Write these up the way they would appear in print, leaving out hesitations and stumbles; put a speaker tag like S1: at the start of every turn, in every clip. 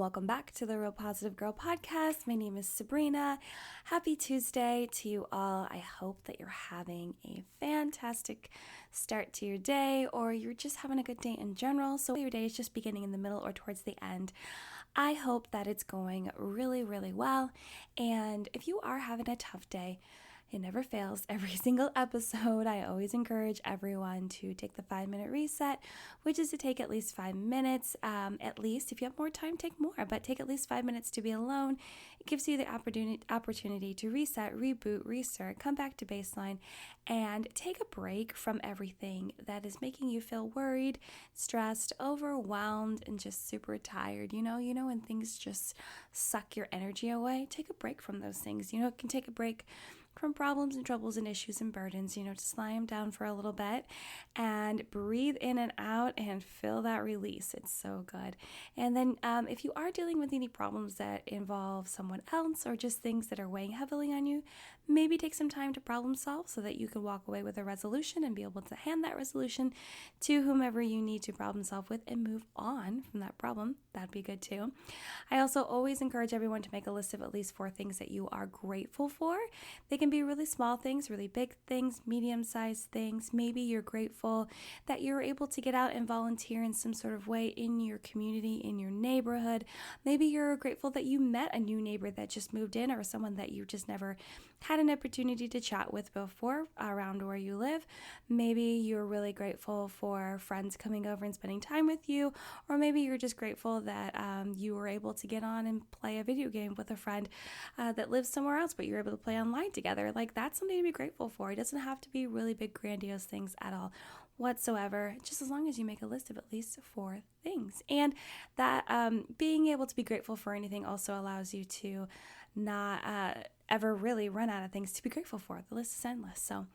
S1: welcome back to the Real Positive Girl podcast. My name is Sabrina. Happy Tuesday to you all. I hope that you're having a fantastic start to your day, or you're just having a good day in general. So your day is just beginning in the middle or towards the end. I hope that it's going really, really well. And if you are having a tough day, it never fails. Every single episode, I always encourage everyone to take the 5-minute reset, which is to take at least 5 minutes. At least, if you have more time, take more, but take at least 5 minutes to be alone. It gives you the opportunity to reset, reboot, restart, come back to baseline, and take a break from everything that is making you feel worried, stressed, overwhelmed, and just super tired. You know when things just suck your energy away? Take a break from those things. It can take a break from problems and troubles and issues and burdens, just lie them down for a little bit and breathe in and out and feel that release. It's so good. And then if you are dealing with any problems that involve someone else or just things that are weighing heavily on you, maybe take some time to problem solve so that you can walk away with a resolution and be able to hand that resolution to whomever you need to problem solve with and move on from that problem. That'd be good too. I also always encourage everyone to make a list of at least 4 things that you are grateful for. They can be really small things, really big things, medium-sized things. Maybe you're grateful that you're able to get out and volunteer in some sort of way in your community, in your neighborhood. Maybe you're grateful that you met a new neighbor that just moved in or someone that you just never had an opportunity to chat with before around where you live. Maybe you're really grateful for friends coming over and spending time with you, or maybe you're just grateful that you were able to get on and play a video game with a friend that lives somewhere else, but you're able to play online together. Like, that's something to be grateful for. It doesn't have to be really big, grandiose things at all whatsoever, just as long as you make a list of at least 4 things. And that being able to be grateful for anything also allows you to not ever really run out of things to be grateful for. The list is endless. So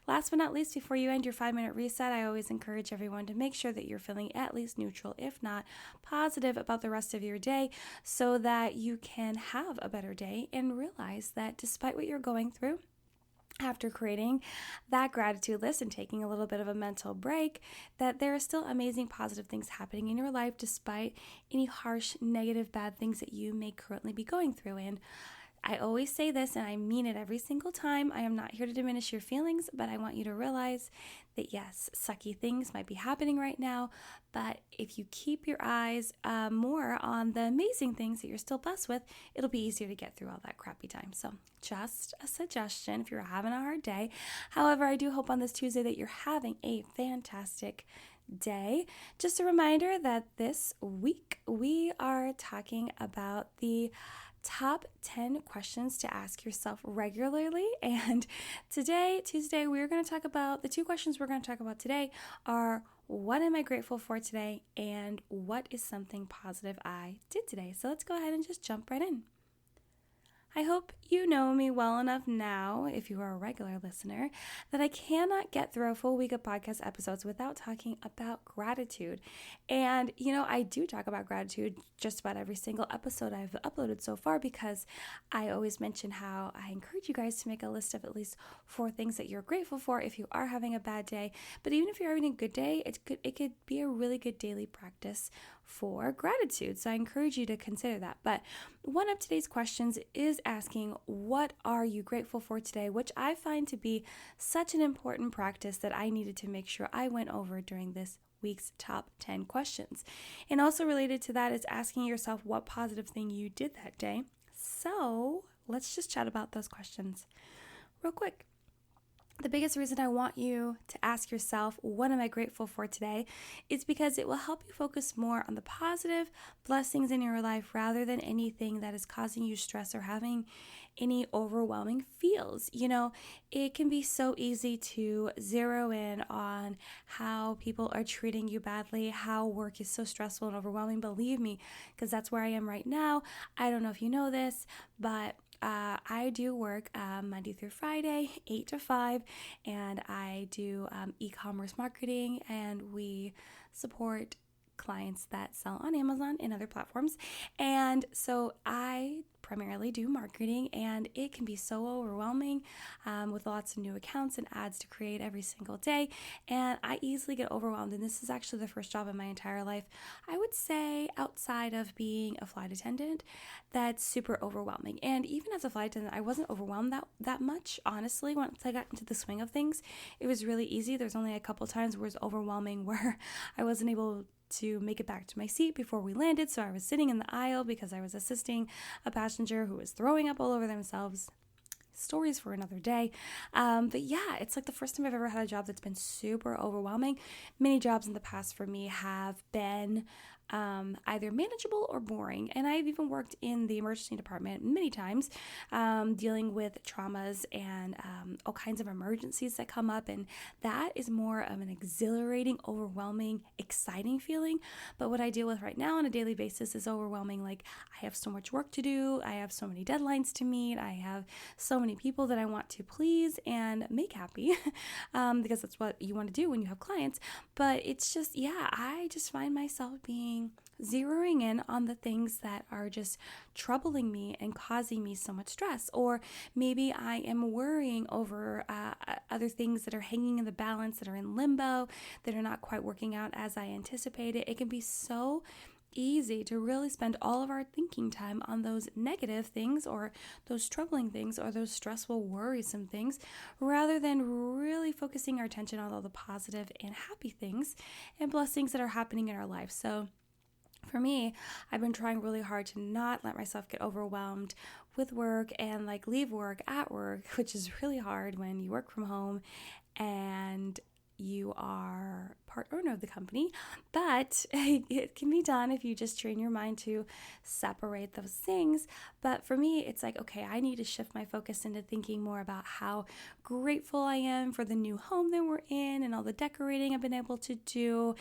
S1: last but not least, before you end your 5-minute reset, I always encourage everyone to make sure that you're feeling at least neutral, if not positive, about the rest of your day so that you can have a better day and realize that despite what you're going through, after creating that gratitude list and taking a little bit of a mental break, that there are still amazing positive things happening in your life despite any harsh, negative, bad things that you may currently be going through. And I always say this, and I mean it every single time. I am not here to diminish your feelings, but I want you to realize that yes, sucky things might be happening right now, but if you keep your eyes more on the amazing things that you're still blessed with, it'll be easier to get through all that crappy time. So just a suggestion if you're having a hard day. However, I do hope on this Tuesday that you're having a fantastic day. Just a reminder that this week we are talking about the top 10 questions to ask yourself regularly. And today, Tuesday, we're going to talk about the 2 questions we're going to talk about today are, what am I grateful for today? And what is something positive I did today? So let's go ahead and just jump right in. I hope you know me well enough now, if you are a regular listener, that I cannot get through a full week of podcast episodes without talking about gratitude. And, I do talk about gratitude just about every single episode I've uploaded so far because I always mention how I encourage you guys to make a list of at least 4 things that you're grateful for if you are having a bad day. But even if you're having a good day, it could be a really good daily practice for gratitude. So I encourage you to consider that. But one of today's questions is asking, what are you grateful for today? Which I find to be such an important practice that I needed to make sure I went over during this week's top 10 questions. And also related to that is asking yourself what positive thing you did that day. So let's just chat about those questions real quick. The biggest reason I want you to ask yourself, what am I grateful for today, is because it will help you focus more on the positive blessings in your life rather than anything that is causing you stress or having any overwhelming feels. It can be so easy to zero in on how people are treating you badly, how work is so stressful and overwhelming. Believe me, because that's where I am right now. I don't know if you know this, but I do work Monday through Friday, 8 to 5, and I do e-commerce marketing, and we support clients that sell on Amazon and other platforms. And so I primarily do marketing, and it can be so overwhelming with lots of new accounts and ads to create every single day. And I easily get overwhelmed. And this is actually the first job in my entire life, I would say, outside of being a flight attendant, that's super overwhelming. And even as a flight attendant, I wasn't overwhelmed that much, honestly. Once I got into the swing of things, it was really easy. There's only a couple times where it was overwhelming where I wasn't able to make it back to my seat before we landed. So I was sitting in the aisle because I was assisting a passenger who was throwing up all over themselves. Stories for another day. But yeah, it's like the first time I've ever had a job that's been super overwhelming. Many jobs in the past for me have been either manageable or boring. And I've even worked in the emergency department many times, dealing with traumas and all kinds of emergencies that come up. And that is more of an exhilarating, overwhelming, exciting feeling. But what I deal with right now on a daily basis is overwhelming. Like, I have so much work to do. I have so many deadlines to meet. I have so many people that I want to please and make happy because that's what you want to do when you have clients. But it's just, yeah, I just find myself zeroing in on the things that are just troubling me and causing me so much stress. Or maybe I am worrying over other things that are hanging in the balance, that are in limbo, that are not quite working out as I anticipated. It can be so easy to really spend all of our thinking time on those negative things or those troubling things or those stressful, worrisome things, rather than really focusing our attention on all the positive and happy things and blessings that are happening in our life. So for me, I've been trying really hard to not let myself get overwhelmed with work and like leave work at work, which is really hard when you work from home and you are part owner of the company, but it can be done if you just train your mind to separate those things. But for me, it's like, okay, I need to shift my focus into thinking more about how grateful I am for the new home that we're in and all the decorating I've been able to do,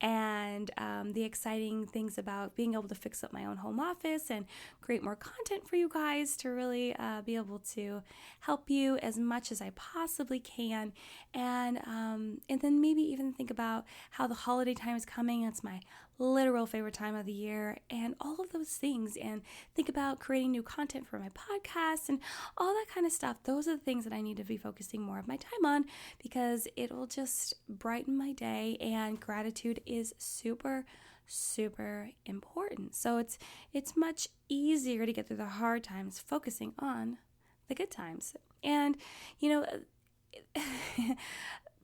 S1: and the exciting things about being able to fix up my own home office and create more content for you guys to really be able to help you as much as I possibly can. And then maybe even think about how the holiday time is coming. It's my literal favorite time of the year, and all of those things, and think about creating new content for my podcast and all that kind of stuff. Those are the things that I need to be focusing more of my time on, because it will just brighten my day, and gratitude is super important. So it's much easier to get through the hard times focusing on the good times. And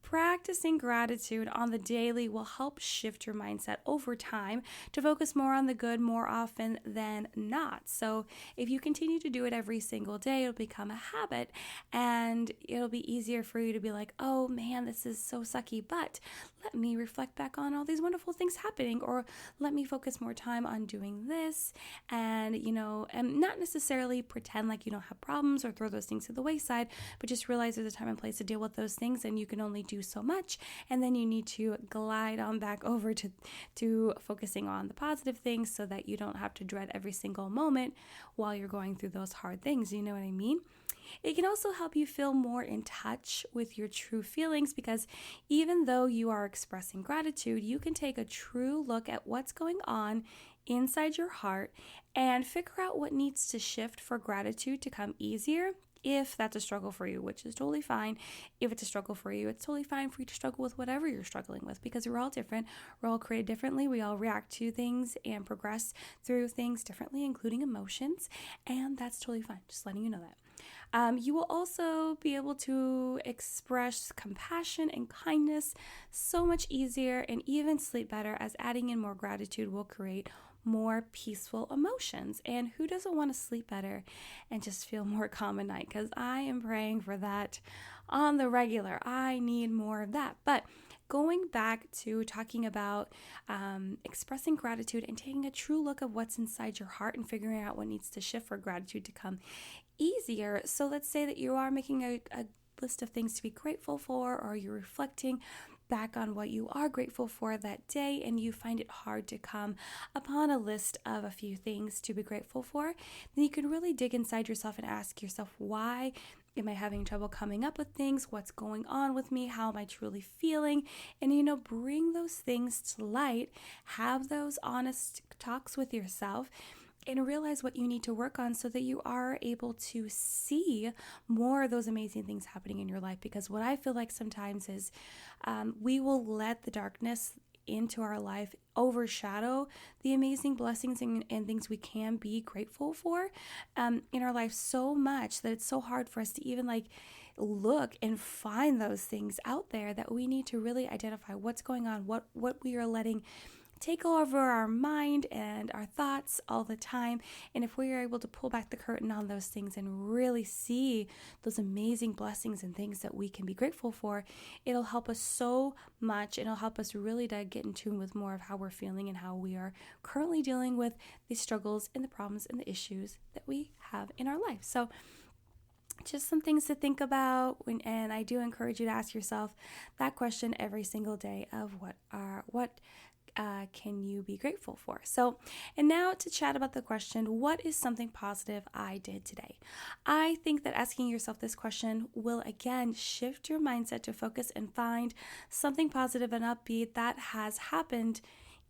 S1: practicing gratitude on the daily will help shift your mindset over time to focus more on the good more often than not. So if you continue to do it every single day, it'll become a habit, and it'll be easier for you to be like, oh man, this is so sucky, but let me reflect back on all these wonderful things happening, or let me focus more time on doing this, and not necessarily pretend like you don't have problems or throw those things to the wayside, but just realize there's a time and place to deal with those things, and you can only do so much, and then you need to glide on back over to focusing on the positive things, so that you don't have to dread every single moment while you're going through those hard things. You know what I mean? It can also help you feel more in touch with your true feelings, because even though you are expressing gratitude, you can take a true look at what's going on inside your heart and figure out what needs to shift for gratitude to come easier. If that's a struggle for you, which is totally fine. If it's a struggle for you, it's totally fine for you to struggle with whatever you're struggling with, because we're all different. We're all created differently. We all react to things and progress through things differently, including emotions. And that's totally fine. Just letting you know that. You will also be able to express compassion and kindness so much easier, and even sleep better, as adding in more gratitude will create more peaceful emotions. And who doesn't want to sleep better and just feel more calm at night? Because I am praying for that on the regular. I need more of that. But going back to talking about expressing gratitude and taking a true look of what's inside your heart and figuring out what needs to shift for gratitude to come easier. So let's say that you are making a list of things to be grateful for, or you're reflecting back on what you are grateful for that day, and you find it hard to come upon a list of a few things to be grateful for, then you can really dig inside yourself and ask yourself, why Am I having trouble coming up with things? What's going on with me? How am I truly feeling? And, bring those things to light. Have those honest talks with yourself and realize what you need to work on so that you are able to see more of those amazing things happening in your life. Because what I feel like sometimes is we will let the darkness into our life overshadow the amazing blessings and things we can be grateful for in our life so much that it's so hard for us to even look and find those things out there, that we need to really identify what's going on, what we are letting take over our mind and our thoughts all the time. And if we are able to pull back the curtain on those things and really see those amazing blessings and things that we can be grateful for, it'll help us so much. It'll help us really to get in tune with more of how we're feeling and how we are currently dealing with the struggles and the problems and the issues that we have in our life. So just some things to think about, and I do encourage you to ask yourself that question every single day of what can you be grateful for? So, and now to chat about the question, what is something positive I did today? I think that asking yourself this question will again shift your mindset to focus and find something positive and upbeat that has happened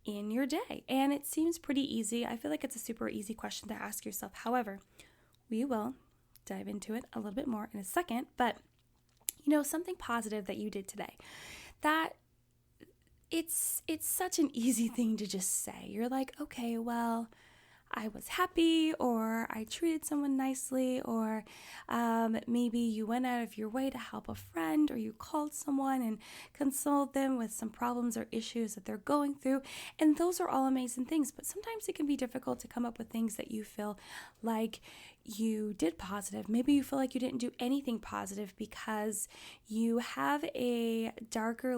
S1: in your day. And it seems pretty easy. I feel like it's a super easy question to ask yourself. However, we will dive into it a little bit more in a second, but something positive that you did today, that it's such an easy thing to just say. You're like, okay, well, I was happy, or I treated someone nicely, or maybe you went out of your way to help a friend, or you called someone and consoled them with some problems or issues that they're going through. And those are all amazing things, but sometimes it can be difficult to come up with things that you feel like you did positive. Maybe you feel like you didn't do anything positive because you have a darker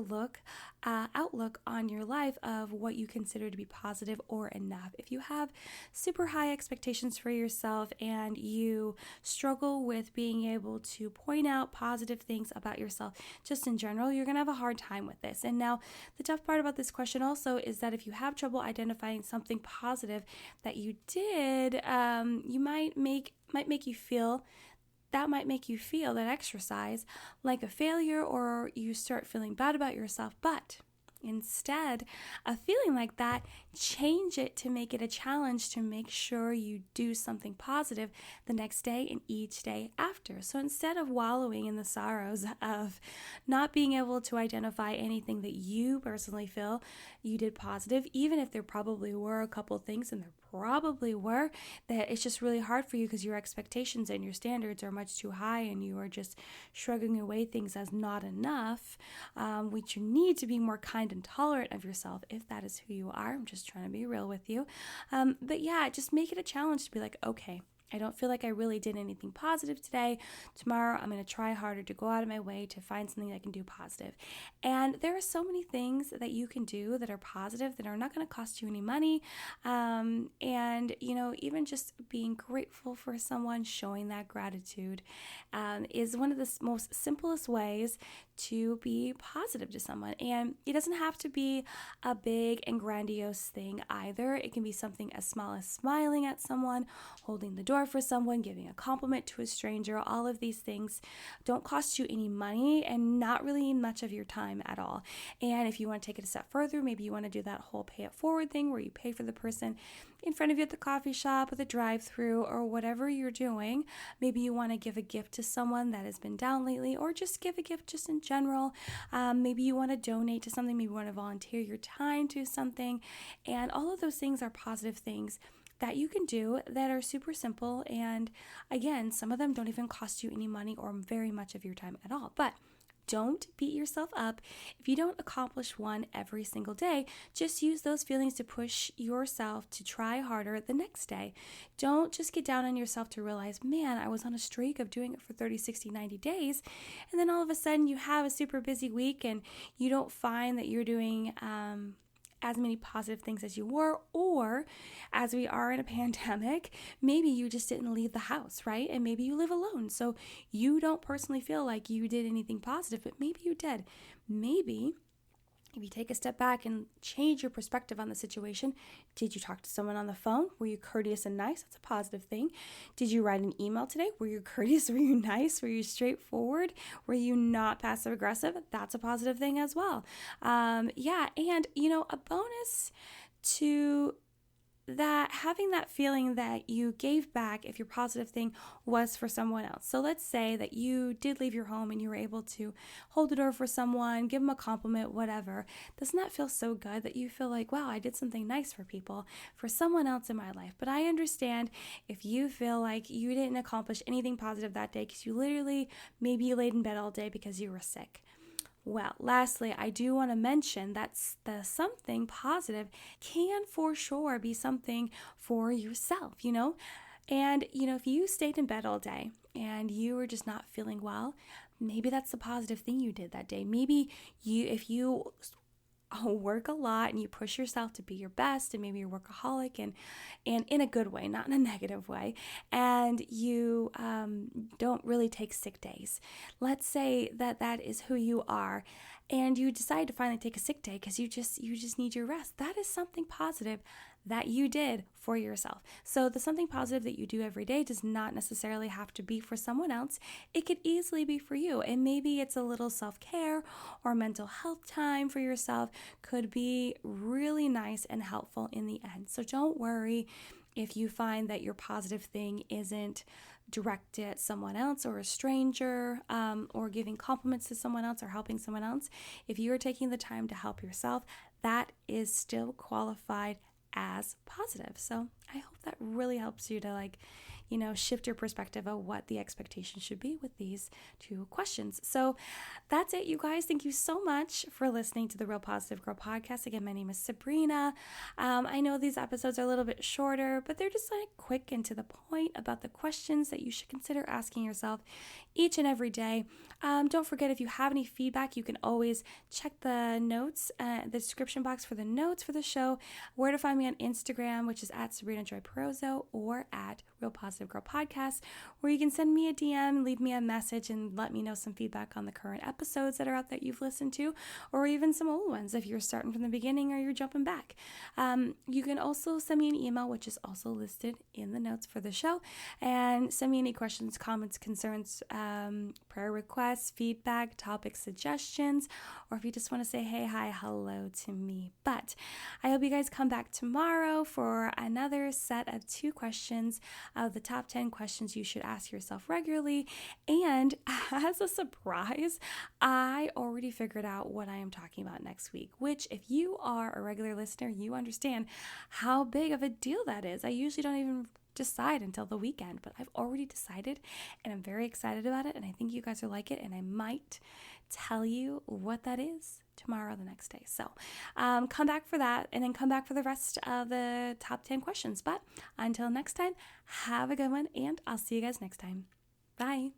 S1: outlook on your life of what you consider to be positive or enough. If you have super high expectations for yourself and you struggle with being able to point out positive things about yourself, just in general, you're going to have a hard time with this. And now the tough part about this question also is that if you have trouble identifying something positive that you did, you might make you feel that exercise like a failure, or you start feeling bad about yourself. But instead of feeling like that, change it to make it a challenge to make sure you do something positive the next day and each day after. So instead of wallowing in the sorrows of not being able to identify anything that you personally feel you did positive, even if there probably were a couple things, and there probably were, that it's just really hard for you because your expectations and your standards are much too high and you are just shrugging away things as not enough, which you need to be more kind and tolerant of yourself if that is who you are. I'm just trying to be real with you. But yeah, just make it a challenge to be like, okay, I don't feel like I really did anything positive today. Tomorrow, I'm going to try harder to go out of my way to find something I can do positive. And there are so many things that you can do that are positive that are not going to cost you any money. And, even just being grateful for someone, showing that gratitude is one of the most simplest ways to be positive to someone. And it doesn't have to be a big and grandiose thing either. It can be something as small as smiling at someone, holding the door for someone, giving a compliment to a stranger. All of these things don't cost you any money and not really much of your time at all. And if you want to take it a step further, maybe you want to do that whole pay it forward thing where you pay for the person in front of you at the coffee shop or the drive-through or whatever you're doing. Maybe you want to give a gift to someone that has been down lately, or just give a gift just in general. Maybe you want to donate to something. Maybe you want to volunteer your time to something. And all of those things are positive things that you can do that are super simple. And again, some of them don't even cost you any money or very much of your time at all. But don't beat yourself up if you don't accomplish one every single day. Just use those feelings to push yourself to try harder the next day. Don't just get down on yourself to realize, man, I was on a streak of doing it for 30, 60, 90 days. And then all of a sudden you have a super busy week and you don't find that you're doing as many positive things as you were, or as we are in a pandemic, maybe you just didn't leave the house, right? And maybe you live alone, so you don't personally feel like you did anything positive, but maybe you did. Maybe If you take a step back and change your perspective on the situation, did you talk to someone on the phone? Were you courteous and nice? That's a positive thing. Did you write an email today? Were you courteous? Were you nice? Were you straightforward? Were you not passive aggressive? That's a positive thing as well. Yeah, and a bonus to that, having that feeling that you gave back if your positive thing was for someone else. So let's say that you did leave your home and you were able to hold the door for someone, give them a compliment, whatever. Doesn't that feel so good that you feel like, wow, I did something nice for people, for someone else in my life? But I understand if you feel like you didn't accomplish anything positive that day because maybe you laid in bed all day because you were sick. Well, lastly, I do want to mention that the something positive can for sure be something for yourself, And, if you stayed in bed all day and you were just not feeling well, maybe that's the positive thing you did that day. Maybe if you work a lot and you push yourself to be your best, and maybe you're workaholic and in a good way, not in a negative way, and you don't really take sick days. Let's say that is who you are, and you decide to finally take a sick day because you just need your rest. That is something positive that you did for yourself. So the something positive that you do every day does not necessarily have to be for someone else. It could easily be for you. And maybe it's a little self-care or mental health time for yourself. Could be really nice and helpful in the end. So don't worry if you find that your positive thing isn't directed at someone else or a stranger, or giving compliments to someone else or helping someone else. If you are taking the time to help yourself, that is still qualified as positive. So I hope that really helps you to shift your perspective of what the expectation should be with these two questions. So that's it, you guys. Thank you so much for listening to the Real Positive Girl podcast. Again, my name is Sabrina. I know these episodes are a little bit shorter, but they're just quick and to the point about the questions that you should consider asking yourself each and every day. Don't forget, if you have any feedback, you can always check the notes, the description box for the notes for the show, where to find me on Instagram, which is at Sabrina Joy Perozzo, or at Real Positive Girl Podcast, where you can send me a DM, leave me a message, and let me know some feedback on the current episodes that are out that you've listened to, or even some old ones if you're starting from the beginning or you're jumping back. You can also send me an email, which is also listed in the notes for the show, and send me any questions, comments, concerns, prayer requests, feedback, topic suggestions, or if you just want to say hey, hi, hello to me. But I hope you guys come back tomorrow for another set of 2 questions of the top 10 questions you should ask yourself regularly. And as a surprise, I already figured out what I am talking about next week, which, if you are a regular listener, you understand how big of a deal that is. I usually don't even decide until the weekend, but I've already decided and I'm very excited about it, and I think you guys will like it, and I might tell you what that is tomorrow or the next day. So come back for that, and then come back for the rest of the top 10 questions. But until next time, have a good one, and I'll see you guys next time. Bye.